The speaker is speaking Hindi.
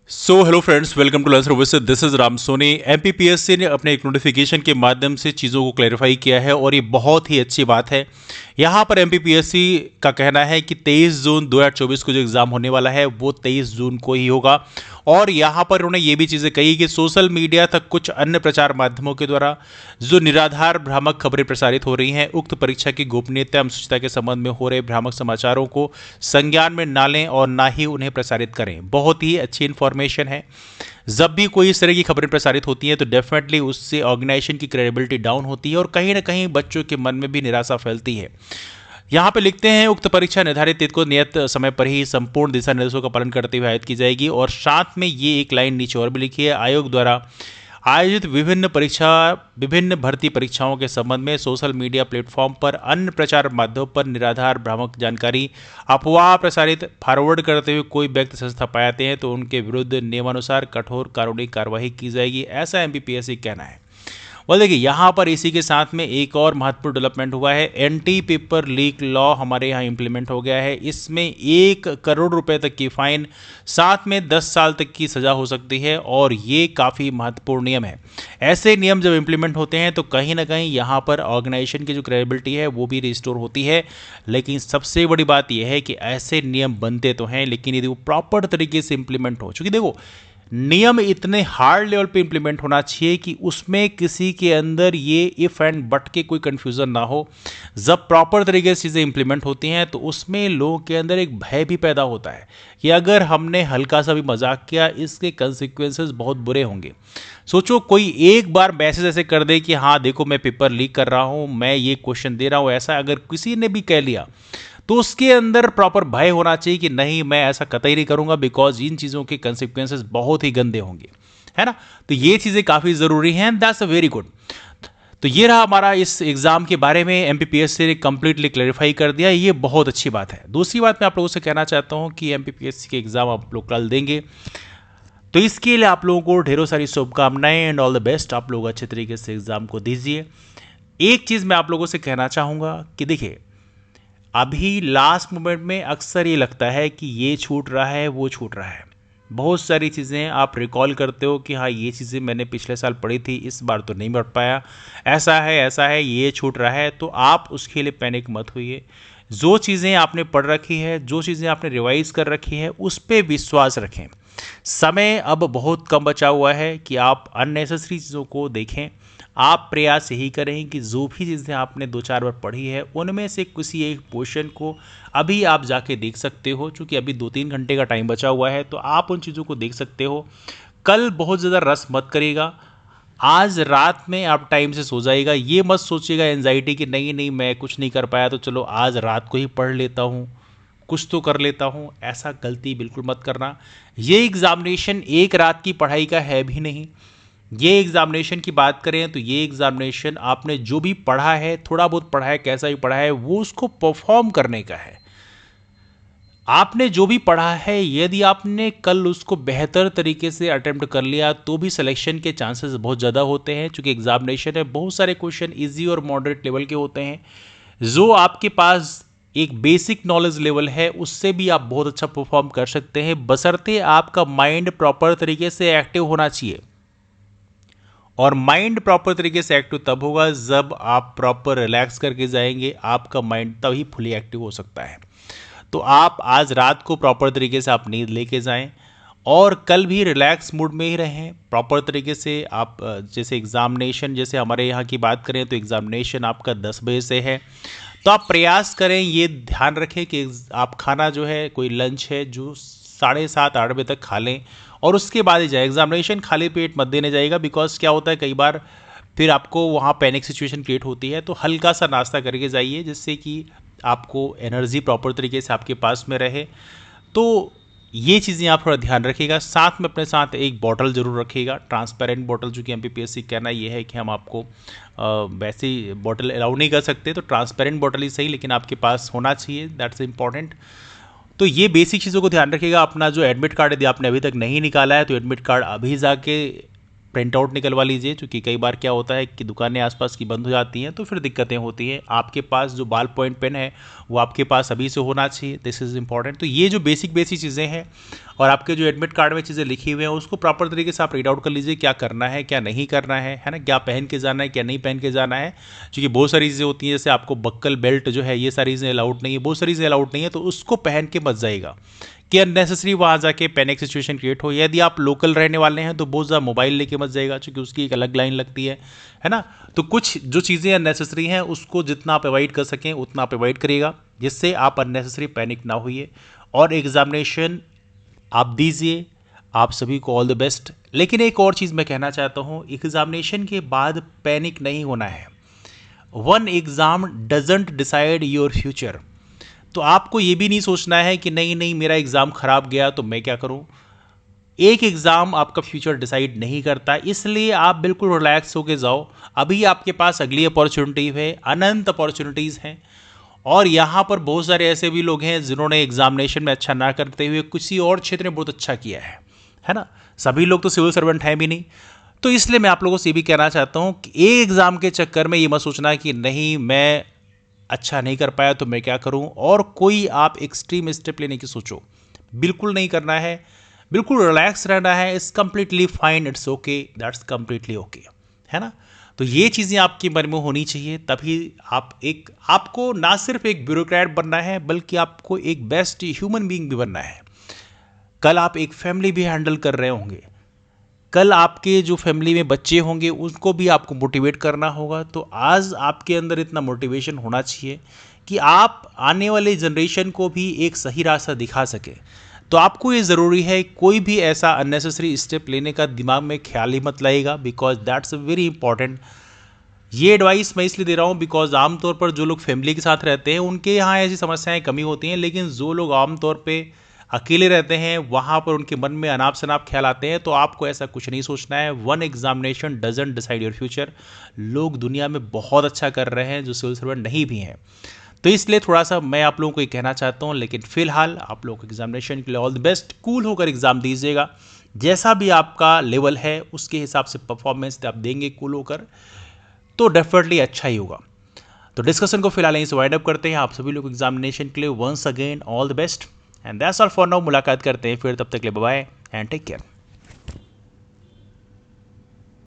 Hello friends, welcome to learn services. This is Ram Soni. MPPSC ने अपने एक नोटिफिकेशन के माध्यम से चीज़ों को क्लैरिफाई किया है और ये बहुत ही अच्छी बात है। यहाँ पर एमपीपीएससी का कहना है कि 23 जून 2024 को जो एग्ज़ाम होने वाला है वो 23 जून को ही होगा। और यहाँ पर उन्होंने ये भी चीज़ें कही कि सोशल मीडिया तक कुछ अन्य प्रचार माध्यमों के द्वारा जो निराधार भ्रामक खबरें प्रसारित हो रही हैं, उक्त परीक्षा की गोपनीयता एवं शुचिता के संबंध में हो रहे भ्रामक समाचारों को संज्ञान में ना लें और ना ही उन्हें प्रसारित करें। बहुत ही अच्छी इन्फॉर्मेशन है। जब भी कोई इस तरह की खबरें प्रसारित होती हैं तो डेफिनेटली उससे ऑर्गेनाइजेशन की क्रेडिबिलिटी डाउन होती है और कहीं ना कहीं बच्चों के मन में भी निराशा फैलती है। यहाँ पे लिखते हैं, उक्त परीक्षा निर्धारित तिथि को नियत समय पर ही संपूर्ण दिशा निर्देशों का पालन करते हुए आयोजित की जाएगी। और साथ में ये एक लाइन नीचे और भी लिखी है, आयोग द्वारा आयोजित विभिन्न भर्ती परीक्षाओं के संबंध में सोशल मीडिया प्लेटफॉर्म पर अन्य प्रचार माध्यमों पर निराधार भ्रामक जानकारी अफवाह प्रसारित फॉरवर्ड करते हुए कोई व्यक्ति संस्था पाते हैं तो उनके विरुद्ध नियमानुसार कठोर कानूनी कार्रवाई की जाएगी, ऐसा एमपीपीएससी कहना है। और देखिए यहाँ पर इसी के साथ में एक और महत्वपूर्ण डेवलपमेंट हुआ है। एंटी पेपर लीक लॉ हमारे यहाँ इंप्लीमेंट हो गया है। इसमें 1 करोड़ रुपए तक की फाइन, साथ में 10 साल तक की सजा हो सकती है और ये काफ़ी महत्वपूर्ण नियम है। ऐसे नियम जब इंप्लीमेंट होते हैं तो कहीं ना कहीं यहाँ पर ऑर्गेनाइजेशन की जो क्रेडिबिलिटी है वो भी रिस्टोर होती है। लेकिन सबसे बड़ी बात यह है कि ऐसे नियम बनते तो हैं, लेकिन यदि वो प्रॉपर तरीके से इंप्लीमेंट हो, चूँकि देखो नियम इतने हार्ड लेवल पे इंप्लीमेंट होना चाहिए कि उसमें किसी के अंदर ये इफ एंड बट के कोई कंफ्यूजन ना हो। जब प्रॉपर तरीके से चीज़ें इंप्लीमेंट होती हैं तो उसमें लोगों के अंदर एक भय भी पैदा होता है कि अगर हमने हल्का सा भी मजाक किया इसके कंसिक्वेंसेस बहुत बुरे होंगे। सोचो कोई एक बार मैसेज ऐसे कर दे कि हाँ देखो मैं पेपर लीक कर रहा हूँ, मैं ये क्वेश्चन दे रहा हूँ, ऐसा अगर किसी ने भी कह लिया तो उसके अंदर प्रॉपर भय होना चाहिए कि नहीं मैं ऐसा कतई नहीं करूंगा, बिकॉज इन चीज़ों के कंसिक्वेंसेस बहुत ही गंदे होंगे, है ना। तो ये चीज़ें काफ़ी ज़रूरी हैं। That's a very good. तो ये रहा हमारा इस एग्ज़ाम के बारे में, एमपीपीएससी ने कंप्लीटली क्लैरिफाई कर दिया, ये बहुत अच्छी बात है। दूसरी बात मैं आप लोगों से कहना चाहता हूँ कि एमपीपीएससी के एग्ज़ाम आप लोग कल देंगे तो इसके लिए आप लोगों को ढेरों सारी शुभकामनाएं एंड ऑल द बेस्ट। आप लोग अच्छे तरीके से एग्ज़ाम को दीजिए। एक चीज़ मैं आप लोगों से कहना चाहूँगा कि देखिए अभी लास्ट मोमेंट में अक्सर ये लगता है कि ये छूट रहा है वो छूट रहा है। बहुत सारी चीज़ें आप रिकॉल करते हो कि हाँ ये चीज़ें मैंने पिछले साल पढ़ी थी, इस बार तो नहीं पढ़ पाया, ऐसा है ये छूट रहा है। तो आप उसके लिए पैनिक मत होइए। जो चीज़ें आपने पढ़ रखी है, जो चीज़ें आपने रिवाइज कर रखी है, उस पर विश्वास रखें। समय अब बहुत कम बचा हुआ है कि आप अननेसेसरी चीज़ों को देखें। आप प्रयास यही करें कि जो भी चीज़ें आपने 2-4 बार पढ़ी है उनमें से किसी एक पोर्शन को अभी आप जाके देख सकते हो। चूँकि अभी 2-3 घंटे का टाइम बचा हुआ है तो आप उन चीज़ों को देख सकते हो। कल बहुत ज़्यादा रस मत करिएगा। आज रात में आप टाइम से सो जाइएगा। ये मत सोचिएगा एंजाइटी कि नहीं नहीं मैं कुछ नहीं कर पाया तो चलो आज रात को ही पढ़ लेता हूँ, कुछ तो कर लेता हूँ। ऐसा गलती बिल्कुल मत करना। ये एग्ज़ामिनेशन एक रात की पढ़ाई का है भी नहीं। ये एग्ज़ामिनेशन की बात करें तो ये एग्ज़ामिनेशन आपने जो भी पढ़ा है, थोड़ा बहुत पढ़ा है, कैसा भी पढ़ा है, वो उसको परफॉर्म करने का है। आपने जो भी पढ़ा है यदि आपने कल उसको बेहतर तरीके से अटेम्प्ट कर लिया तो भी सिलेक्शन के चांसेस बहुत ज़्यादा होते हैं। चूँकि एग्ज़ामिनेशन है, बहुत सारे क्वेश्चन ईजी और मॉडरेट लेवल के होते हैं। जो आपके पास एक बेसिक नॉलेज लेवल है उससे भी आप बहुत अच्छा परफॉर्म कर सकते हैं, बशर्ते आपका माइंड प्रॉपर तरीके से एक्टिव होना चाहिए। और माइंड प्रॉपर तरीके से एक्टिव तब होगा जब आप प्रॉपर रिलैक्स करके जाएंगे, आपका माइंड तभी फुली एक्टिव हो सकता है। तो आप आज रात को प्रॉपर तरीके से आप नींद लेके जाएं और कल भी रिलैक्स मूड में ही रहें प्रॉपर तरीके से। आप जैसे एग्ज़ामिनेशन, जैसे हमारे यहाँ की बात करें तो एग्ज़ामिनेशन आपका 10 बजे से है, तो आप प्रयास करें, ये ध्यान रखें कि आप खाना जो है कोई लंच है जो 7:30-8 बजे तक खा लें और उसके बाद ही जाए। एग्जामिनेशन खाली पेट मत देने जाएगा, बिकॉज क्या होता है कई बार फिर आपको वहाँ पैनिक सिचुएशन क्रिएट होती है। तो हल्का सा नाश्ता करके जाइए जिससे कि आपको एनर्जी प्रॉपर तरीके से आपके पास में रहे। तो ये चीज़ें आप थोड़ा ध्यान रखिएगा। साथ में अपने साथ एक बॉटल जरूर रखिएगा, ट्रांसपेरेंट बॉटल, जो कि एमपीपीएससी कहना ये है कि हम आपको वैसी बॉटल अलाउ नहीं कर सकते, तो ट्रांसपेरेंट बॉटल ही सही लेकिन आपके पास होना चाहिए, दैट्स इंपॉर्टेंट। तो ये बेसिक चीज़ों को ध्यान रखिएगा। अपना जो एडमिट कार्ड यदि आपने अभी तक नहीं निकाला है तो एडमिट कार्ड अभी जाके प्रिंट आउट निकलवा लीजिए, क्योंकि कई बार क्या होता है कि दुकानें आसपास की बंद हो जाती हैं तो फिर दिक्कतें होती हैं। आपके पास जो बॉल पॉइंट पेन है वो आपके पास अभी से होना चाहिए, दिस इज़ इंपॉर्टेंट। तो ये जो बेसिक चीज़ें हैं और आपके जो एडमिट कार्ड में चीज़ें लिखी हुई हैं उसको प्रॉपर तरीके से आप रीड आउट कर लीजिए, क्या करना है क्या नहीं करना है ना, क्या पहन के जाना है क्या नहीं पहन के जाना है। क्योंकि बहुत सारी चीज़ें होती हैं, जैसे आपको बक्कल बेल्ट जो है ये सारी चीज़ें अलाउड नहीं है, बहुत सारी चीज़ें अलाउड नहीं है, तो उसको पहन के मत जाइएगा कि अननेसेसरी वहाँ जाके पैनिक सिचुएशन क्रिएट हो। यदि आप लोकल रहने वाले हैं तो बहुत ज़्यादा मोबाइल लेके मत जाइएगा, क्योंकि उसकी एक अलग लाइन लगती है ना। तो कुछ जो चीज़ें अननेसेसरी हैं उसको जितना आप अवॉइड कर सकें उतना आप अवॉइड करिएगा, जिससे आप अननेसेसरी पैनिक ना होइए और एग्जामिनेशन आप दीजिए। आप सभी को ऑल द बेस्ट। लेकिन एक और चीज़ मैं कहना चाहता हूँ, एग्जामिनेशन के बाद पैनिक नहीं होना है। One exam doesn't decide your future. तो आपको ये भी नहीं सोचना है कि नहीं नहीं मेरा एग्ज़ाम ख़राब गया तो मैं क्या करूं। एक एग्ज़ाम आपका फ्यूचर डिसाइड नहीं करता, इसलिए आप बिल्कुल रिलैक्स होके जाओ। अभी आपके पास अगली अपॉर्चुनिटी है, अनंत अपॉर्चुनिटीज़ हैं। और यहाँ पर बहुत सारे ऐसे भी लोग हैं जिन्होंने एग्जामिनेशन में अच्छा ना करते हुए किसी और क्षेत्र में बहुत अच्छा किया है ना। सभी लोग तो सिविल सर्वेंट हैं भी नहीं। तो इसलिए मैं आप लोगों से ये भी कहना चाहता हूँ कि एक एग्ज़ाम के चक्कर में ये मत सोचना कि नहीं मैं अच्छा नहीं कर पाया तो मैं क्या करूं, और कोई आप एक्सट्रीम स्टेप लेने की सोचो, बिल्कुल नहीं करना है। बिल्कुल रिलैक्स रहना है। It's completely fine, it's okay, that's completely okay, है ना। तो ये चीज़ें आपके मन में होनी चाहिए, तभी आपको ना सिर्फ एक ब्यूरोक्रेट बनना है बल्कि आपको एक बेस्ट ह्यूमन बीइंग भी बनना है। कल आप एक फैमिली भी हैंडल कर रहे होंगे, कल आपके जो फैमिली में बच्चे होंगे उनको भी आपको मोटिवेट करना होगा। तो आज आपके अंदर इतना मोटिवेशन होना चाहिए कि आप आने वाले जनरेशन को भी एक सही रास्ता दिखा सके। तो आपको ये ज़रूरी है कोई भी ऐसा अननेसेसरी स्टेप लेने का दिमाग में ख्याल ही मत लाइएगा, बिकॉज दैट्स वेरी इंपॉर्टेंट। ये एडवाइस मैं इसलिए दे रहा हूँ बिकॉज आमतौर पर जो लोग फैमिली के साथ रहते हैं उनके यहाँ ऐसी समस्याएं कमी होती हैं, लेकिन जो लोग आमतौर पे अकेले रहते हैं वहाँ पर उनके मन में अनाप शनाप ख्याल आते हैं। तो आपको ऐसा कुछ नहीं सोचना है। One examination doesn't decide your future. लोग दुनिया में बहुत अच्छा कर रहे हैं जो सिविल सर्वेंट नहीं भी हैं। तो इसलिए थोड़ा सा मैं आप लोगों को ये कहना चाहता हूँ, लेकिन फिलहाल आप लोगों को एग्जामिनेशन के लिए ऑल द बेस्ट। कूल होकर एग्जाम दीजिएगा, जैसा भी आपका लेवल है उसके हिसाब से परफॉर्मेंस आप देंगे कूल होकर तो डेफिनेटली अच्छा ही होगा। तो डिस्कशन को फिलहाल यहीं से वाइंड अप करते हैं। आप सभी लोग एग्जामिनेशन के लिए once again all the best and that's all for now. मुलाकात करते हैं फिर, तब तक के लिए bye bye and take care.